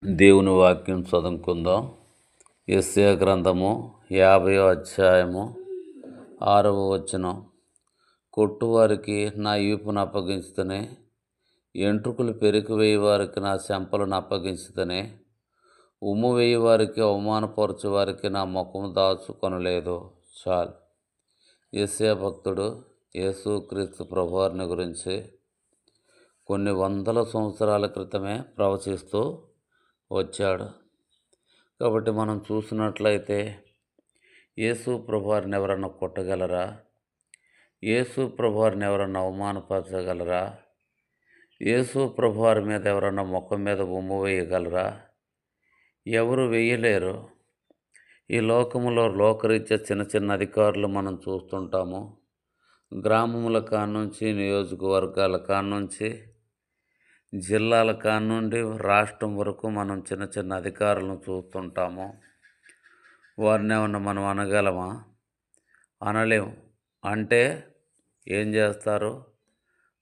దేవుని వాక్యం చదువుకుందాం. యెషయా గ్రంథము 50వ అధ్యాయము 6వ వచనం. కొట్టువారికి నా ఈపును అప్పగించుతనే, ఎంట్రుకలు పెరికివేయి వారికి నా చెంపలను అప్పగించుతనే, ఉమ్ము వేయి వారికి అవమానపరచు వారికి నా ముఖము దాచుకొనలేదు. చాలు. యెషయా భక్తుడు యేసుక్రీస్తు ప్రభువారిని గురించి కొన్ని వందల సంవత్సరాల క్రితమే ప్రవచిస్తూ వచ్చాడు. కాబట్టి మనం చూసినట్లయితే యేసు ప్రభువారిని ఎవరన్నా కొట్టగలరా? యేసు ప్రభువారిని ఎవరన్నా అవమానపరచగలరా? యేసు ప్రభువారి మీద ఎవరన్నా ముఖం మీద ఉమ్ము వేయగలరా? ఎవరు వేయలేరు. ఈ లోకములో లోకరీత్యా చిన్న చిన్న అధికారులు మనం చూస్తుంటాము. గ్రామముల కానుంచి, నియోజకవర్గాల కానుంచి, జిల్లాల కానుండి రాష్ట్రం వరకు మనం చిన్న చిన్న అధికారులను చూస్తుంటాము. వారిని ఏమన్నా మనం అనగలమా? అనలేము. అంటే ఏం చేస్తారు?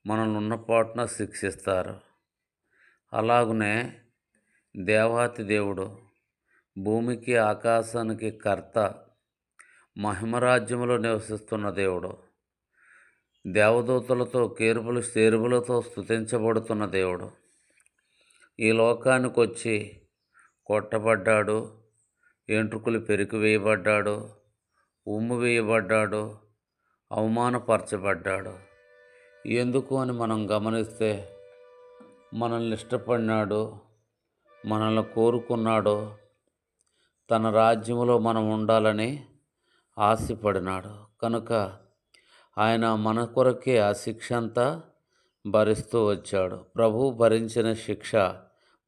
మనల్ని ఉన్నపాటున శిక్షిస్తారు. అలాగనే దేవాతి దేవుడు, భూమికి ఆకాశానికి కర్త, మహిమరాజ్యములో నివసిస్తున్న దేవుడు, దేవదూతలతో కేరుబులు చేరుబులతో స్తుతించబడుతున్న దేవుడు ఈ లోకానికి వచ్చి కొట్టబడ్డాడు, ఎంట్రుకలు పెరికివేయబడ్డాడు, ఉమ్ము వేయబడ్డాడు, అవమానపరచబడ్డాడు. ఎందుకు అని మనం గమనిస్తే మనల్ని ఇష్టపడినాడు, మనల్ని కోరుకున్నాడు, తన రాజ్యములో మనం ఉండాలని ఆశపడినాడు. కనుక ఆయన మన కొరకే ఆ శిక్ష అంతా భరిస్తూ వచ్చాడు. ప్రభువు భరించిన శిక్ష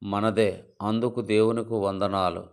మనదే. అందుకు దేవునికి వందనాలు.